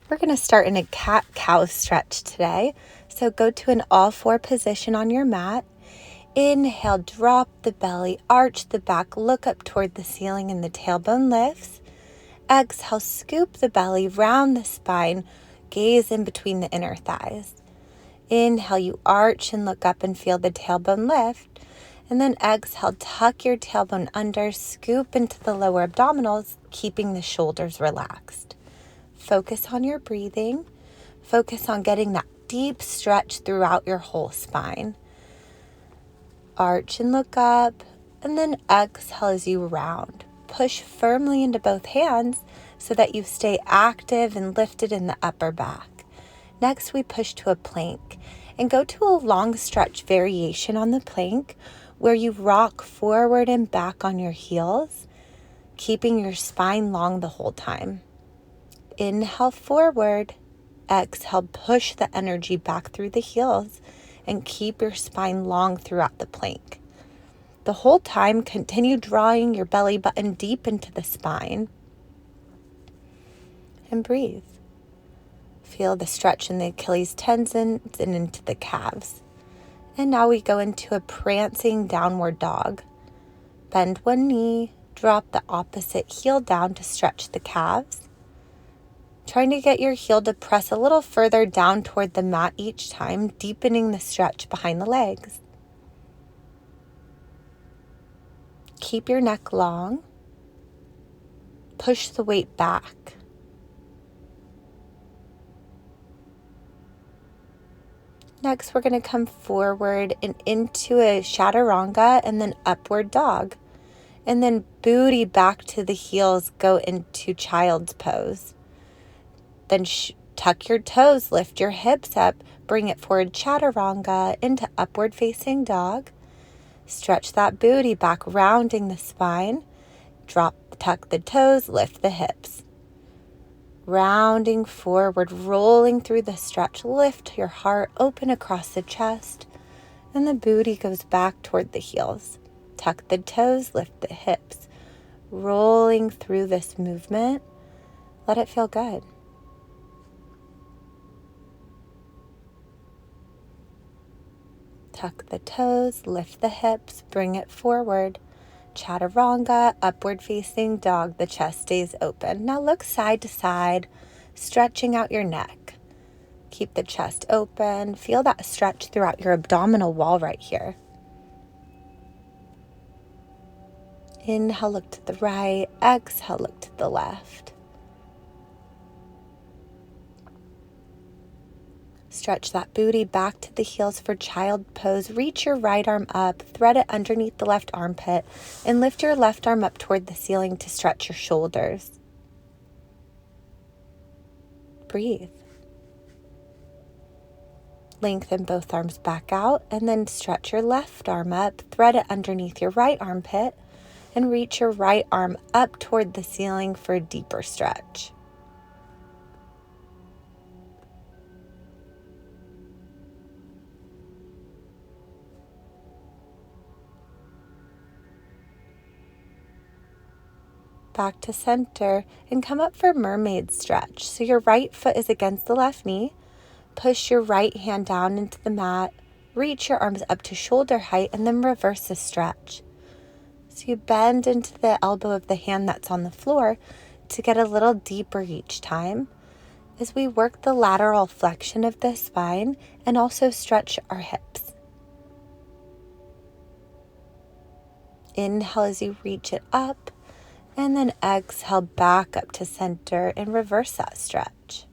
We're going to start in a cat-cow stretch today. So go to an all-four position on your mat. Inhale, drop the belly, arch the back, look up toward the ceiling and the tailbone lifts. Exhale, scoop the belly, round the spine, gaze in between the inner thighs. Inhale, you arch and look up and feel the tailbone lift. And then exhale, tuck your tailbone under, scoop into the lower abdominals, keeping the shoulders relaxed. Focus on your breathing. Focus on getting that deep stretch throughout your whole spine. Arch and look up, and then exhale as you round. Push firmly into both hands so that you stay active and lifted in the upper back. Next, we push to a plank and go to a long stretch variation on the plank where you rock forward and back on your heels, keeping your spine long the whole time. Inhale forward, exhale, push the energy back through the heels and keep your spine long throughout the plank. The whole time, continue drawing your belly button deep into the spine and breathe. Feel the stretch in the Achilles tendons and into the calves. And now we go into a prancing downward dog. Bend one knee, drop the opposite heel down to stretch the calves. Trying to get your heel to press a little further down toward the mat each time, deepening the stretch behind the legs. Keep your neck long. Push the weight back. Next, we're going to come forward and into a chaturanga and then upward dog. And then booty back to the heels, go into child's pose. Then tuck your toes, lift your hips up, bring it forward chaturanga into upward facing dog. Stretch that booty back, rounding the spine. Tuck the toes, lift the hips. Rounding forward, rolling through the stretch, lift your heart, open across the chest, and the booty goes back toward the heels. Tuck the toes, lift the hips. Rolling through this movement, let it feel good. Tuck the toes, lift the hips, bring it forward. Chaturanga, upward facing dog, the chest stays open. Now look side to side, stretching out your neck. Keep the chest open. Feel that stretch throughout your abdominal wall right here. Inhale, look to the right. Exhale, look to the left. Stretch that booty back to the heels for child pose. Reach your right arm up, thread it underneath the left armpit, and lift your left arm up toward the ceiling to stretch your shoulders. Breathe. Lengthen both arms back out, and then stretch your left arm up, thread it underneath your right armpit, and reach your right arm up toward the ceiling for a deeper stretch. Back to center and come up for mermaid stretch. So your right foot is against the left knee. Push your right hand down into the mat. Reach your arms up to shoulder height and then reverse the stretch. So you bend into the elbow of the hand that's on the floor to get a little deeper each time as we work the lateral flexion of the spine and also stretch our hips. Inhale as you reach it up. And then exhale back up to center and reverse that stretch.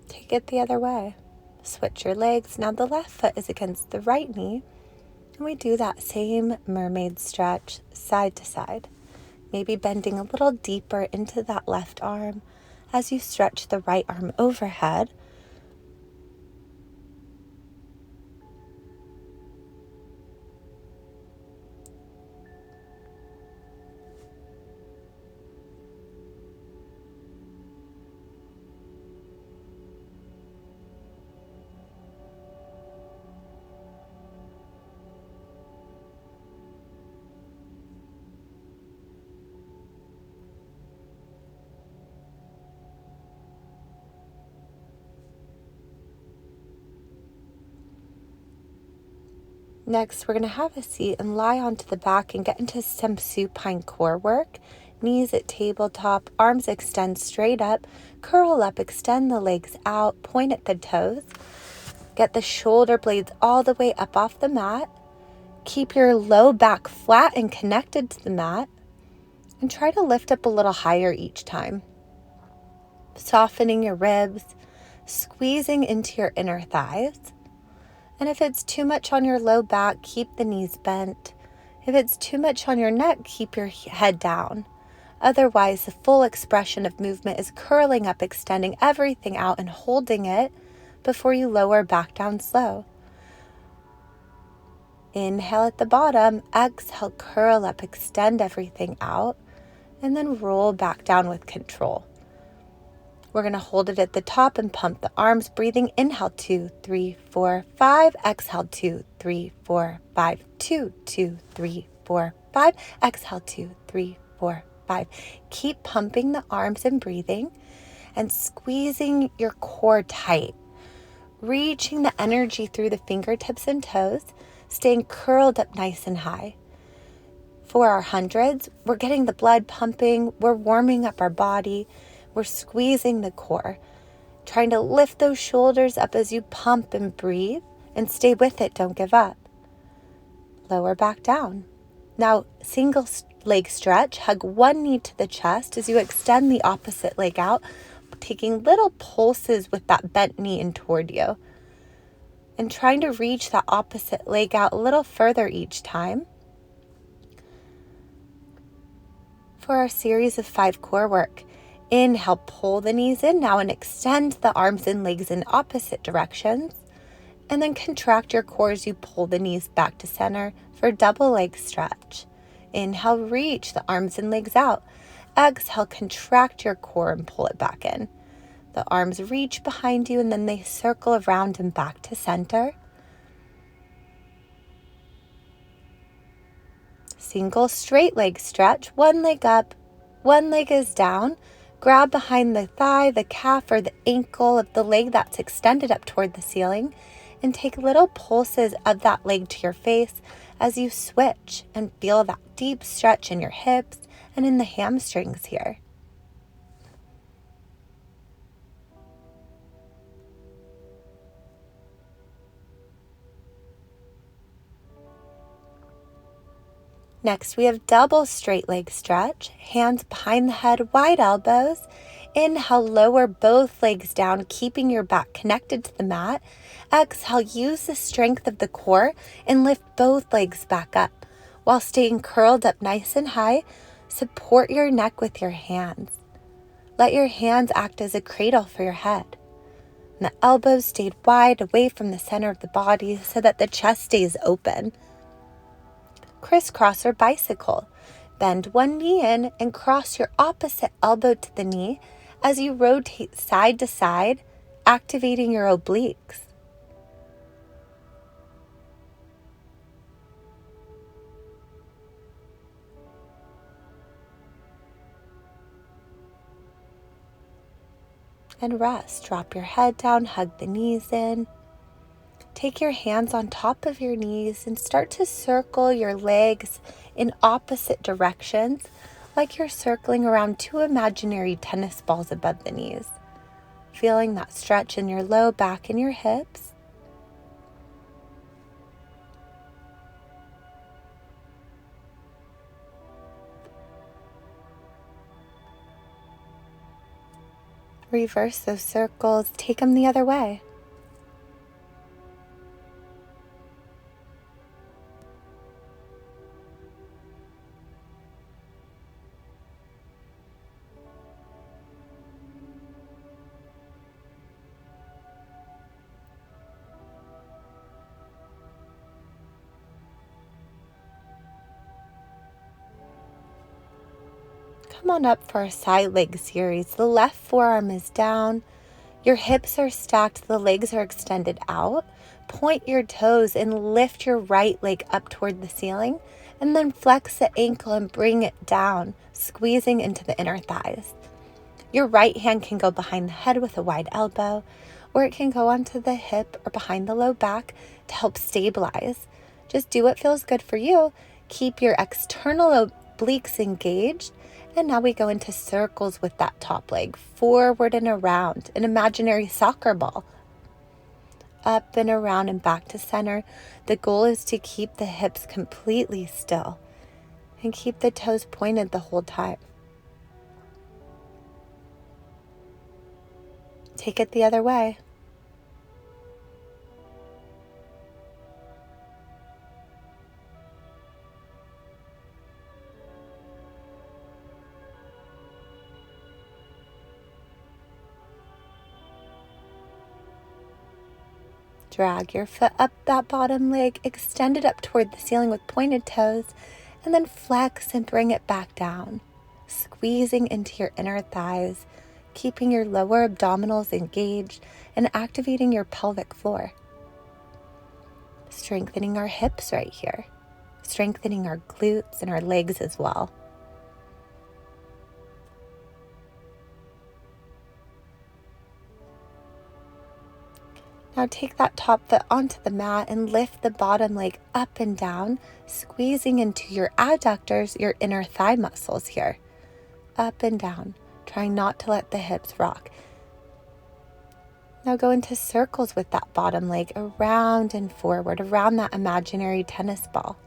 Take it the other way. Switch your legs. Now the left foot is against the right knee. And we do that same mermaid stretch side to side. Maybe bending a little deeper into that left arm as you stretch the right arm overhead. Next, we're going to have a seat and lie onto the back and get into some supine core work. Knees at tabletop, arms extend straight up, curl up, extend the legs out, point at the toes. Get the shoulder blades all the way up off the mat. Keep your low back flat and connected to the mat. And try to lift up a little higher each time. Softening your ribs, squeezing into your inner thighs. And if it's too much on your low back, keep the knees bent. If it's too much on your neck, keep your head down. Otherwise, the full expression of movement is curling up, extending everything out and holding it before you lower back down slow. Inhale at the bottom, exhale, curl up, extend everything out, and then roll back down with control. We're going to hold it at the top and pump the arms, breathing. Inhale, 2, 3, 4, 5. Exhale, 2, 3, 4, 5. 2, 2, 3, 4, 5. Exhale, 2, 3, 4, 5. Keep pumping the arms and breathing and squeezing your core tight, reaching the energy through the fingertips and toes, staying curled up nice and high. For our hundreds, we're getting the blood pumping, we're warming up our body, we're squeezing the core, trying to lift those shoulders up as you pump and breathe, and stay with it, don't give up. Lower back down. Now, single leg stretch, hug one knee to the chest as you extend the opposite leg out, taking little pulses with that bent knee in toward you. And trying to reach that opposite leg out a little further each time. For our series of 5 core work, inhale, pull the knees in now and extend the arms and legs in opposite directions. And then contract your core as you pull the knees back to center for a double leg stretch. Inhale, reach the arms and legs out. Exhale, contract your core and pull it back in. The arms reach behind you and then they circle around and back to center. Single straight leg stretch, one leg up, one leg is down. Grab behind the thigh, the calf, or the ankle of the leg that's extended up toward the ceiling and take little pulses of that leg to your face as you switch and feel that deep stretch in your hips and in the hamstrings here. Next, we have double straight leg stretch, hands behind the head, wide elbows. Inhale, lower both legs down, keeping your back connected to the mat. Exhale, use the strength of the core and lift both legs back up. While staying curled up nice and high, support your neck with your hands. Let your hands act as a cradle for your head. And the elbows stayed wide away from the center of the body so that the chest stays open. Crisscross or bicycle. Bend one knee in and cross your opposite elbow to the knee as you rotate side to side, activating your obliques. And rest. Drop your head down, hug the knees in. Take your hands on top of your knees and start to circle your legs in opposite directions, like you're circling around 2 imaginary tennis balls above the knees. Feeling that stretch in your low back and your hips. Reverse those circles, take them the other way. Come on up for a side leg series. The left forearm is down. Your hips are stacked. The legs are extended out. Point your toes and lift your right leg up toward the ceiling. And then flex the ankle and bring it down, squeezing into the inner thighs. Your right hand can go behind the head with a wide elbow, or it can go onto the hip or behind the low back to help stabilize. Just do what feels good for you. Keep your external obliques engaged. And now we go into circles with that top leg, forward and around, an imaginary soccer ball. Up and around and back to center. The goal is to keep the hips completely still and keep the toes pointed the whole time. Take it the other way. Drag your foot up that bottom leg, extend it up toward the ceiling with pointed toes, and then flex and bring it back down, squeezing into your inner thighs, keeping your lower abdominals engaged and activating your pelvic floor. Strengthening our hips right here, strengthening our glutes and our legs as well. Now take that top foot onto the mat and lift the bottom leg up and down, squeezing into your adductors, your inner thigh muscles here. Up and down, trying not to let the hips rock. Now go into circles with that bottom leg, around and forward, around that imaginary tennis ball.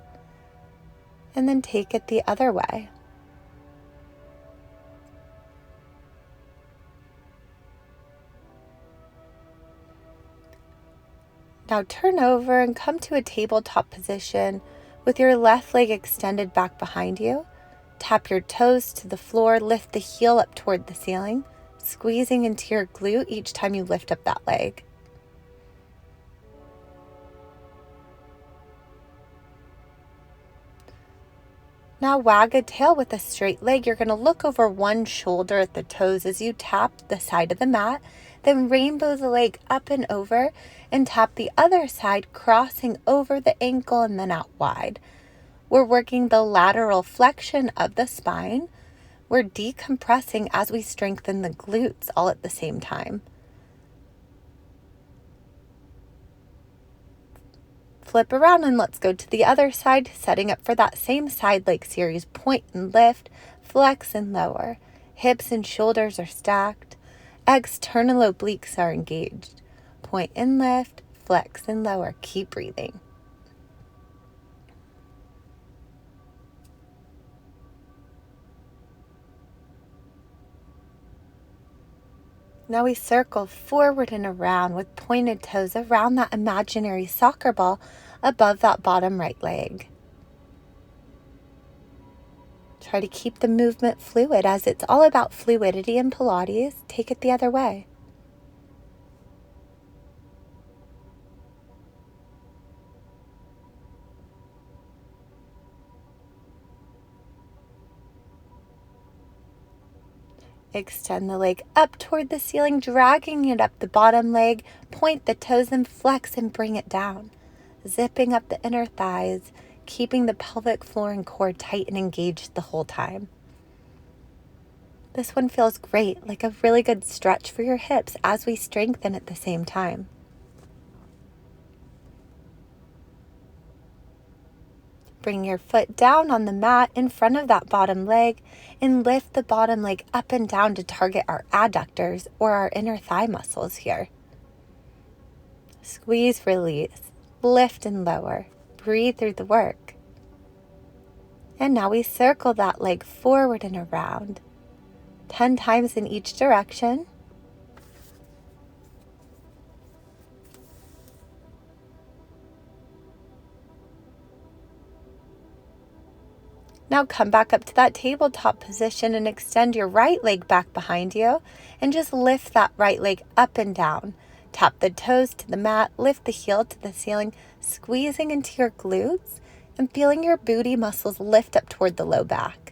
And then take it the other way. Now turn over and come to a tabletop position with your left leg extended back behind you. Tap your toes to the floor, lift the heel up toward the ceiling, squeezing into your glute each time you lift up that leg. Now wag a tail with a straight leg. You're going to look over one shoulder at the toes as you tap the side of the mat, then rainbow the leg up and over and tap the other side, crossing over the ankle and then out wide. We're working the lateral flexion of the spine. We're decompressing as we strengthen the glutes all at the same time. Flip around and let's go to the other side, setting up for that same side leg series. Point and lift, flex and lower. Hips and shoulders are stacked. External obliques are engaged. Point and lift, flex and lower. Keep breathing. Now we circle forward and around with pointed toes around that imaginary soccer ball above that bottom right leg. Try to keep the movement fluid, as it's all about fluidity in Pilates. Take it the other way. Extend the leg up toward the ceiling, dragging it up the bottom leg. Point the toes and flex and bring it down. Zipping up the inner thighs, keeping the pelvic floor and core tight and engaged the whole time. This one feels great, like a really good stretch for your hips as we strengthen at the same time. Bring your foot down on the mat in front of that bottom leg and lift the bottom leg up and down to target our adductors or our inner thigh muscles here. Squeeze, release, lift and lower. Breathe through the work. And now we circle that leg forward and around, 10 times in each direction. Now come back up to that tabletop position and extend your right leg back behind you and just lift that right leg up and down. Tap the toes to the mat, lift the heel to the ceiling, squeezing into your glutes and feeling your booty muscles lift up toward the low back.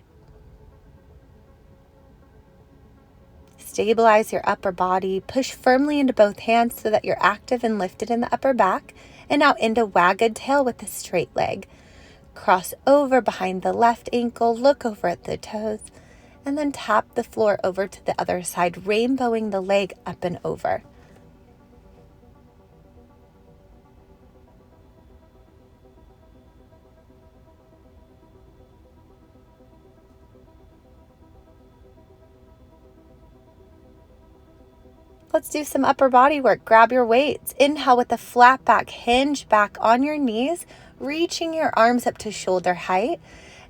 Stabilize your upper body, push firmly into both hands so that you're active and lifted in the upper back, and now into wagged tail with a straight leg. Cross over behind the left ankle, look over at the toes, and then tap the floor over to the other side, rainbowing the leg up and over. Let's do some upper body work. Grab your weights. Inhale with a flat back, hinge back on your knees, reaching your arms up to shoulder height.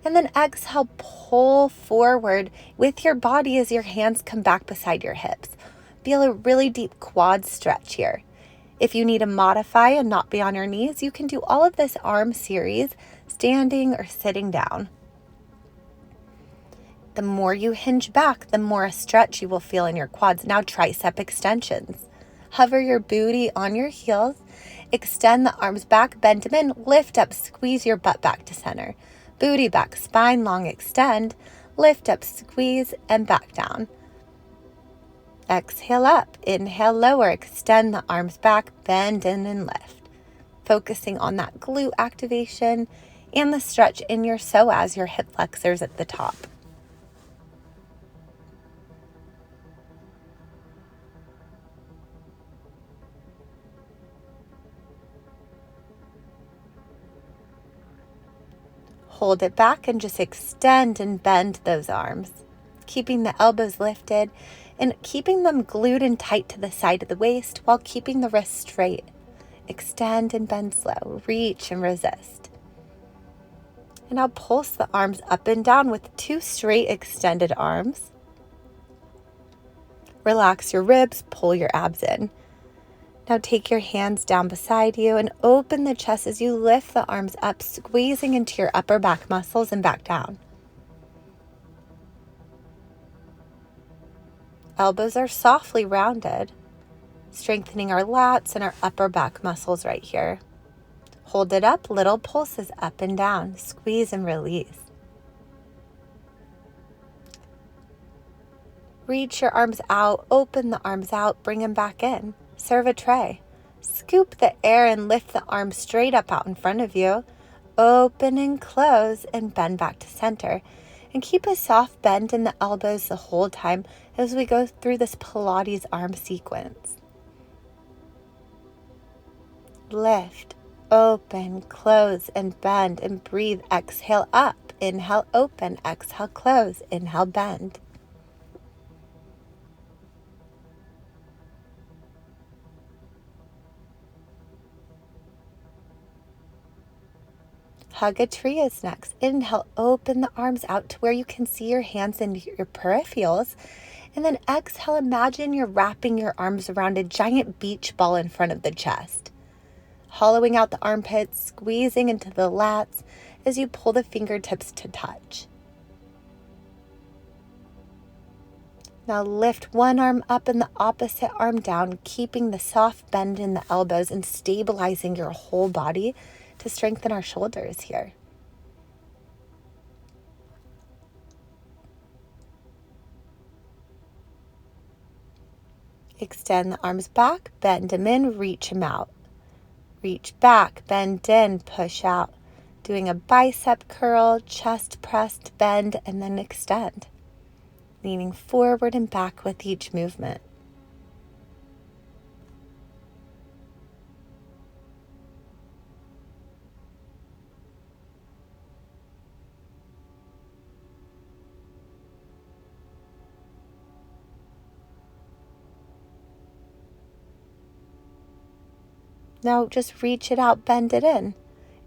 And then exhale, pull forward with your body as your hands come back beside your hips. Feel a really deep quad stretch here. If you need to modify and not be on your knees, you can do all of this arm series standing or sitting down. The more you hinge back, the more a stretch you will feel in your quads. Now tricep extensions. Hover your booty on your heels. Extend the arms back, bend them in, lift up, squeeze your butt back to center. Booty back, spine long, extend, lift up, squeeze, and back down. Exhale up, inhale lower, extend the arms back, bend in and lift. Focusing on that glute activation and the stretch in your psoas, your hip flexors at the top. Hold it back and just extend and bend those arms, keeping the elbows lifted and keeping them glued and tight to the side of the waist while keeping the wrists straight. Extend and bend slow, reach and resist. And now pulse the arms up and down with 2 straight extended arms. Relax your ribs, pull your abs in. Now take your hands down beside you and open the chest as you lift the arms up, squeezing into your upper back muscles and back down. Elbows are softly rounded, strengthening our lats and our upper back muscles right here. Hold it up, little pulses up and down, squeeze and release. Reach your arms out, open the arms out, bring them back in. Serve a tray. Scoop the air and lift the arms straight up out in front of you. Open and close and bend back to center. And keep a soft bend in the elbows the whole time as we go through this Pilates arm sequence. Lift, open, close, and bend, and breathe. Exhale up, inhale, open, exhale, close, inhale, bend. Hug a tree is next. Inhale, open the arms out to where you can see your hands and your peripherals. And then exhale, imagine you're wrapping your arms around a giant beach ball in front of the chest. Hollowing out the armpits, squeezing into the lats as you pull the fingertips to touch. Now lift one arm up and the opposite arm down, keeping the soft bend in the elbows and stabilizing your whole body to strengthen our shoulders here. Extend the arms back, bend them in, reach them out. Reach back, bend in, push out. Doing a bicep curl, chest pressed, bend, and then extend. Leaning forward and back with each movement. Now just reach it out, bend it in.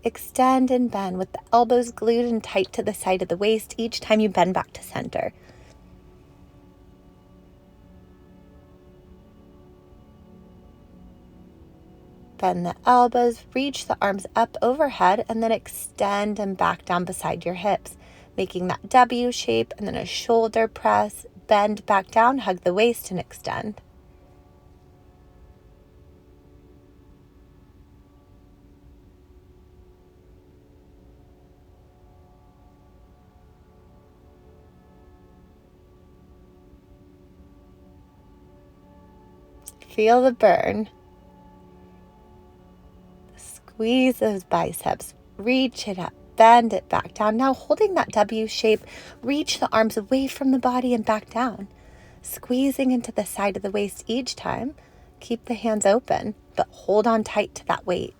Extend and bend with the elbows glued and tight to the side of the waist each time you bend back to center. Bend the elbows, reach the arms up overhead, and then extend and back down beside your hips, making that W shape, and then a shoulder press, bend back down, hug the waist, and extend. Feel the burn. Squeeze those biceps, reach it up, bend it back down. Now holding that W shape, reach the arms away from the body and back down. Squeezing into the side of the waist each time. Keep the hands open, but hold on tight to that weight.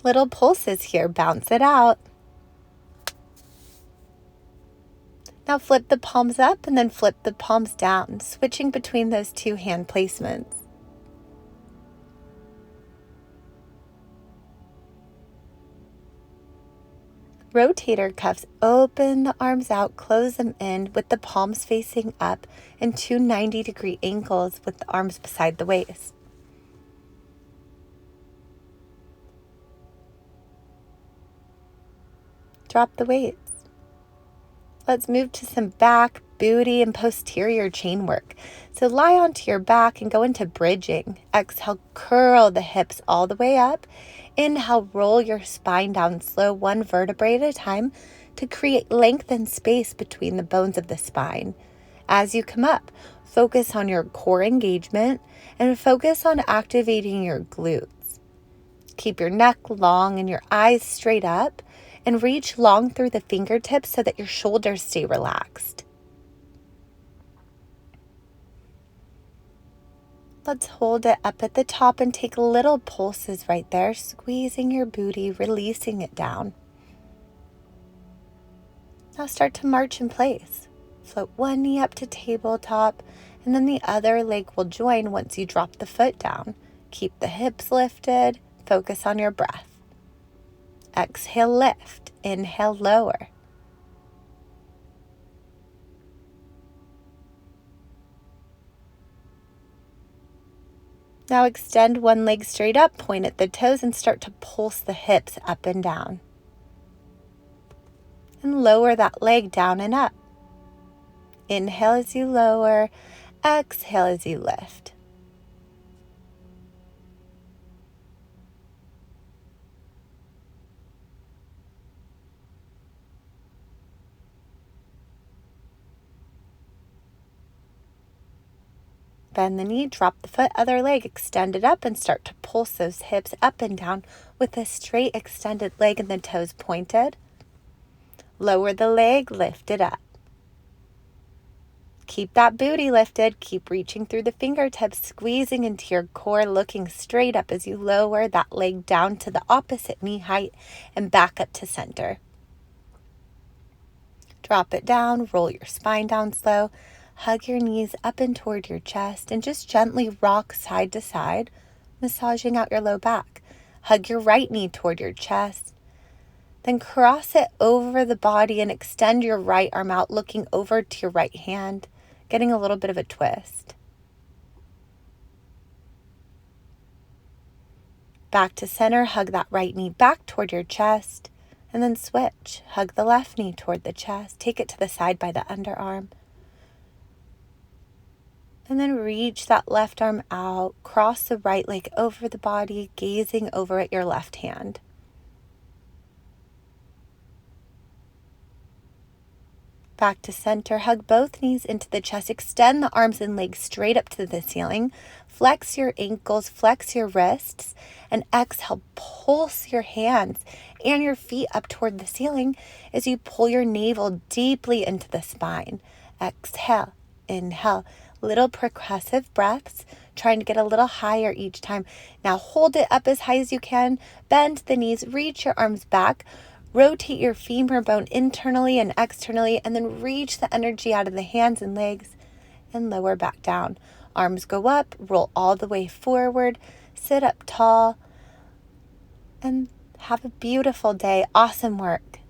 Little pulses here, bounce it out. Now flip the palms up and then flip the palms down, switching between those two hand placements. Rotator cuffs, open the arms out, close them in with the palms facing up, and two 90-degree ankles with the arms beside the waist. Drop the weights. Let's move to some back, booty, and posterior chain work. So lie onto your back and go into bridging. Exhale, curl the hips all the way up. Inhale, roll your spine down slow, one vertebrae at a time, to create length and space between the bones of the spine. As you come up, focus on your core engagement and focus on activating your glutes. Keep your neck long and your eyes straight up, and reach long through the fingertips so that your shoulders stay relaxed. Let's hold it up at the top and take little pulses right there, squeezing your booty, releasing it down. Now start to march in place. Float one knee up to tabletop, and then the other leg will join once you drop the foot down. Keep the hips lifted, focus on your breath. Exhale, lift. Inhale, lower. Now extend one leg straight up, point at the toes, and start to pulse the hips up and down. And lower that leg down and up. Inhale as you lower, exhale as you lift. Bend the knee, drop the foot, other leg, extend it up and start to pulse those hips up and down with a straight extended leg and the toes pointed. Lower the leg, lift it up. Keep that booty lifted, keep reaching through the fingertips, squeezing into your core, looking straight up as you lower that leg down to the opposite knee height and back up to center. Drop it down, roll your spine down slow. Hug your knees up and toward your chest and just gently rock side to side, massaging out your low back. Hug your right knee toward your chest. Then cross it over the body and extend your right arm out, looking over to your right hand, getting a little bit of a twist. Back to center, hug that right knee back toward your chest, and then switch. Hug the left knee toward the chest. Take it to the side by the underarm. And then reach that left arm out, cross the right leg over the body, gazing over at your left hand. Back to center, hug both knees into the chest, extend the arms and legs straight up to the ceiling, flex your ankles, flex your wrists, and exhale, pulse your hands and your feet up toward the ceiling as you pull your navel deeply into the spine. Exhale, inhale. Little percussive breaths, trying to get a little higher each time. Now hold it up as high as you can. Bend the knees, reach your arms back. Rotate your femur bone internally and externally, and then reach the energy out of the hands and legs and lower back down. Arms go up, roll all the way forward, sit up tall, and have a beautiful day. Awesome work.